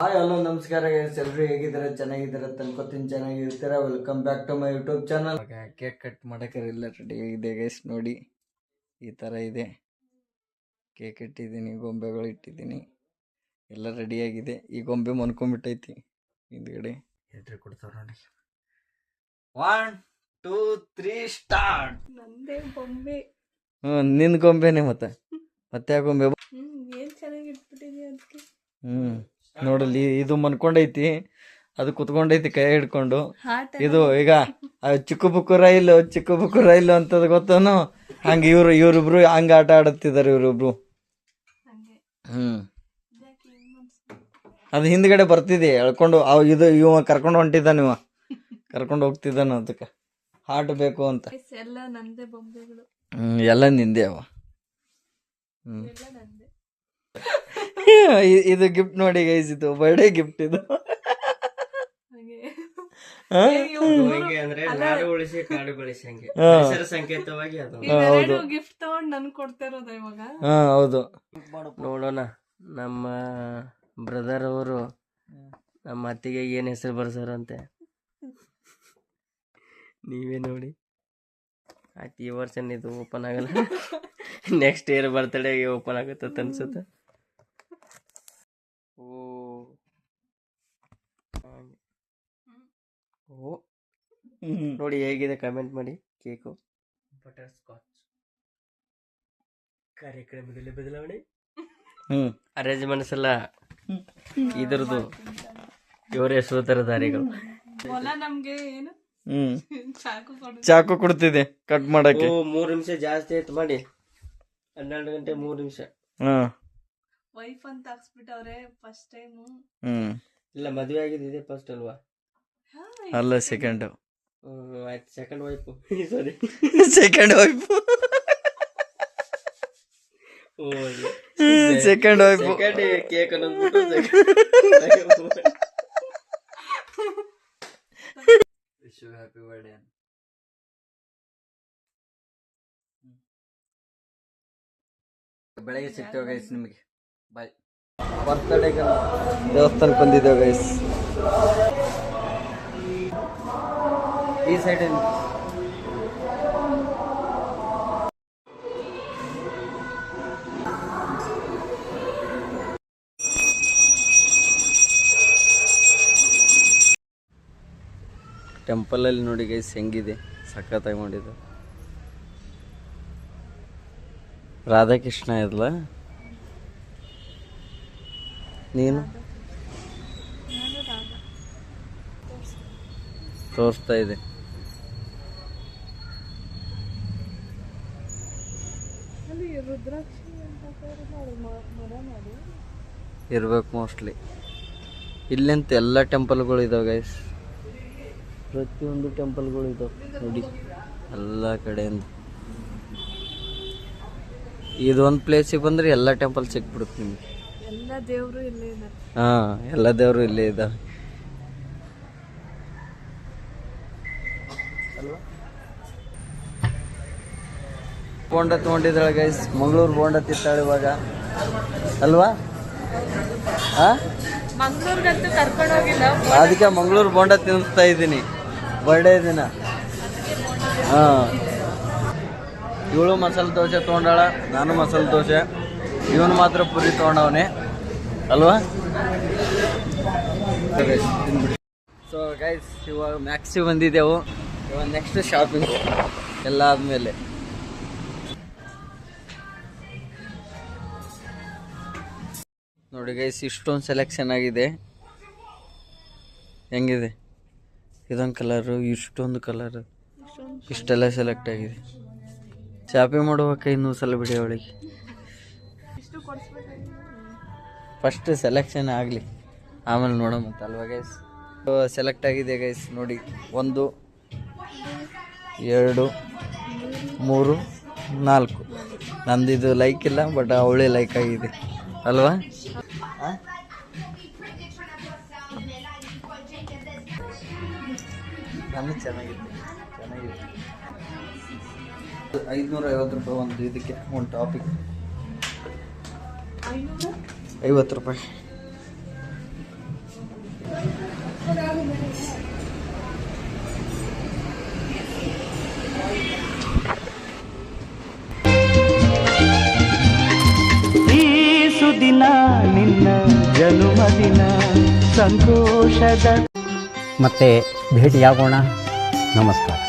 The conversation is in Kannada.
ಹಾಯ್ ಹಲೋ ನಮಸ್ಕಾರ ಗೈಸ್, ಎಲ್ಲರೂ ಹೇಗಿದ್ದಾರೆ? ಚೆನ್ನಾಗಿದ್ದಾರೆ ಅನ್ಕೋತೀನಿ, ಚೆನ್ನಾಗಿರ್ತೀರಾ. Welcome back to my YouTube channel. Cake cut ಮಾಡೋಕೆ ಎಲ್ಲ ರೆಡಿ ಆಗಿದೆ ಗೈಸ್. ನೋಡಿ ಈ ಥರ ಇದೆ. ಕೇಕ್ ಇಟ್ಟಿದ್ದೀನಿ, ಗೊಂಬೆಗಳು ಇಟ್ಟಿದ್ದೀನಿ, ಎಲ್ಲ ರೆಡಿಯಾಗಿದೆ. ಈ ಗೊಂಬೆ ಮನ್ಕೊಂಡ್ಬಿಟ್ಟೈತಿ ಹಿಂದ್ಗಡೆ. ಎಂಟ್ರಿ ಕೊಡ್ತಾರ ನೋಡಿ. 1 2 3 ಸ್ಟಾರ್ಟ್. ನಂದೇ ಗೊಂಬೆ. ನಿನ್ನ ಗೊಂಬೆನೆ ಮತ್ತೆ ಯಾವ ಗೊಂಬೆ? ಏನ್ ಚೆನ್ನಾಗಿ ಇಟ್ಬಿಟ್ಟಿದ್ಯಾ ಅದಕ್ಕೆ. ನೋಡಲ್ಲಿ ಇದು ಮನ್ಕೊಂಡೈತಿ, ಅದು ಕುತ್ಕೊಂಡೈತಿ ಕೈ ಹಿಡ್ಕೊಂಡು. ಇದು ಈಗ ಚಿಕ್ಕ ಬುಕ್ಕು ರೈಲು ಅಂತದ್ ಗೊತ್ತನು? ಹಂಗ ಇವ್ರಿಬ್ರು ಹಂಗ ಆಟ ಆಡುತ್ತಿದ್ದಾರೆ ಇವ್ರಿಬ್ರು. ಅದು ಹಿಂದ್ಗಡೆ ಬರ್ತಿದೆ ಎಳ್ಕೊಂಡು. ಇವ ಕರ್ಕೊಂಡು ಹೊಂಟಿದ್ದಾನ, ಇವ ಕರ್ಕೊಂಡು ಹೋಗ್ತಿದ್ದಾನ. ಅದಕ್ಕೆ ಹಾಟ್ ಬೇಕು ಅಂತ. ಎಲ್ಲ ನಂದೇ ಬೊಂಬೆಗಳು. ಎಲ್ಲ ನಿಂದೆ ಅವ. ಇದು ಗಿಫ್ಟ್ ನೋಡಿ ಗೈಸ್, ಇದು ಬರ್ಡೇ ಗಿಫ್ಟ್. ಇದು ಗಿಫ್ಟ್ ತಗೊಂಡ್ ನನ್ ಕೊಡ್ತಾ ಇರೋದ ಇವಾಗ. ಹೌದು, ನೋಡೋಣ. ನಮ್ಮ ಬ್ರದರ್ ಅವರು ನಮ್ಮ ಅತ್ತಿಗೆ ಏನ್ ಹೆಸರು ಬರ್ಸಾರಂತೆ, ನೀವೇ ನೋಡಿ. ಆಯ್ತು, ಈ ವರ್ಷ ಇದು ಓಪನ್ ಆಗಲ್ಲ, ನೆಕ್ಸ್ಟ್ ಇಯರ್ ಬರ್ತಡೇಗೆ ಓಪನ್ ಆಗುತ್ತೆ ಅನ್ಸುತ್ತೆ. ಓ ನೋಡಿ ಹೇಗಿದೆ, ಕಮೆಂಟ್ ಮಾಡಿ. Cake butter scotch. ಕಾರ್ಯಕ್ರಮದಲ್ಲಿ ಬದಲಾವಣೆ, ಅರೇಂಜ್ಮೆಂಟ್ಸ್ ಎಲ್ಲ ಇದ್ರದ್ದು ಇವರೇ ಸೂತ್ರಧಾರಿಗಳು. ನಮ್ಗೆ ಏನು ಚಾಕು ಕೊಡ್ತಿದೆ ಕಟ್ ಮಾಡಕ್ಕೆ. 3 ನಿಮಿಷ ಜಾಸ್ತಿ ಆಯ್ತು ಮಾಡಿ. 12 ಗಂಟೆ 3 ನಿಮಿಷ. ವೈಫ್ ಅಂತ ಹಾಕ್ಸ್ಬಿಟ್ಟವ್ರೆ ಫಸ್ಟ್ ಟೈಮ್. ಇಲ್ಲ, ಮದುವೆ ಆಗಿದೆ ಫಸ್ಟ್ ಅಲ್ವಾ? ಅಲ್ಲ, ಸೆಕೆಂಡ್. ಆಯ್ತು, second wife. Sorry, second wife. Second wife. Second cake ಅನ್ನೋದು. Happy birthday. ಬೆಳಗ್ಗೆ ಸಿಗ್ತೇವೆ ಗೈಸ್ ನಿಮಗೆ. ಬಾಯ್. ಬರ್ತಡೇಗೆ ದೇವಸ್ಥಾನಕ್ಕೆ ಬಂದಿದ್ದೇವೆ ಗೈಸ್. ಈ ಸೈಡ್ ಟೆಂಪಲಲ್ಲಿ ನೋಡಿ ಗೈಸ್ ಹೆಂಗಿದೆ, ಸಖತ್ತಾಗಿ ಮಾಡಿದ್ದು. ರಾಧಾಕೃಷ್ಣ ಇರಲ್ಲ, ನೀನು ತೋರಿಸ್ತಾ ಇದೆ. ಇರ್ಬೇಕು ಮೋಸ್ಟ್ಲಿ. ಇಲ್ಲಂತ ಎಲ್ಲ ಟೆಂಪಲ್ಗಳು ಇದಾವೆ ಗೈಸ್, ಪ್ರತಿಯೊಂದು ಟೆಂಪಲ್ಗಳು ಇದಾವೆ ನೋಡಿ ಎಲ್ಲ ಕಡೆಯಿಂದ. ಇದೊಂದು ಪ್ಲೇಸಿಗೆ ಬಂದ್ರೆ ಎಲ್ಲ ಟೆಂಪಲ್ ಸಿಕ್ಬಿಡುತ್ತೆ ನಿಮಗೆ. ಎಲ್ಲ ದೇವರು ಇಲ್ಲೇ ಇದ್ದಾರೆ. ಎಲ್ಲ ದೇವರು ಇಲ್ಲೇ ಇದ್ದಾವೆ. ಬೋಂಡ ತೊಗೊಂಡಿದ್ದಾಳೆ ಗೈಸ್, ಮಂಗಳೂರು ಬೋಂಡ ತಿಂತಾಳೆ ಇವಾಗ ಅಲ್ವಾ? ಮಂಗಳೂರಿಗಂತೂ ಕರ್ಕೊಂಡು ಹೋಗಿಲ್ಲ, ಅದಕ್ಕೆ ಮಂಗಳೂರು ಬೋಂಡ ತಿನ್ನಿಸ್ತಾ ಇದ್ದೀನಿ ಬರ್ಡೇ ದಿನ. ಇವಳು ಮಸಾಲೆ ದೋಸೆ ತೊಗೊಂಡಾಳ, ನಾನು ಮಸಾಲೆ ದೋಸೆ, ಇವನು ಮಾತ್ರ ಪುರಿ ತೊಗೊಂಡವನೇ ಅಲ್ವಾ? ಸೊ ಗೈಸ್, ಇವಾಗ ಮ್ಯಾಕ್ಸಿಗೆ ಬಂದಿದ್ದೆವು. ಇವಾಗ ನೆಕ್ಸ್ಟ್ ಶಾಪಿಂಗ್ ಎಲ್ಲ ಆದಮೇಲೆ. ನೋಡಿ ಗೈಸ್, ಇಷ್ಟೊಂದು ಸೆಲೆಕ್ಷನ್ ಆಗಿದೆ. ಹೆಂಗಿದೆ ಇದೊಂದು ಕಲರು, ಇಷ್ಟೊಂದು ಕಲರು, ಇಷ್ಟೆಲ್ಲ ಸೆಲೆಕ್ಟ್ ಆಗಿದೆ. ಶಾಪಿಂಗ್ ಮಾಡುವಾಗ ಇನ್ನೂ ಸಲ ಬಿಡಿ ಅವಳಿಗೆ. ಫಸ್ಟ್ ಸೆಲೆಕ್ಷನ್ ಆಗಲಿ, ಆಮೇಲೆ ನೋಡೋಮಂತ ಅಲ್ವಾ ಗೈಸ್? ಸೆಲೆಕ್ಟ್ ಆಗಿದೆ ಗೈಸ್ ನೋಡಿ. 1 2 3 4. ನಂದಿದು ಲೈಕ್ ಇಲ್ಲ, ಬಟ್ ಅವಳೇ ಲೈಕ್ ಆಗಿದೆ ಅಲ್ವಾ? ನಾನು ಚೆನ್ನಾಗಿದೆ. 550 ರೂಪಾಯಿ ಒಂದು ಇದಕ್ಕೆ, ಒಂದು ಟಾಪಿಕ್ 50 ರೂಪಾಯಿ. ಜನುಮದಿನ ಸಂತೋಷದ ಮತ್ತೆ ಭೇಟಿಯಾಗೋಣ. ನಮಸ್ಕಾರ.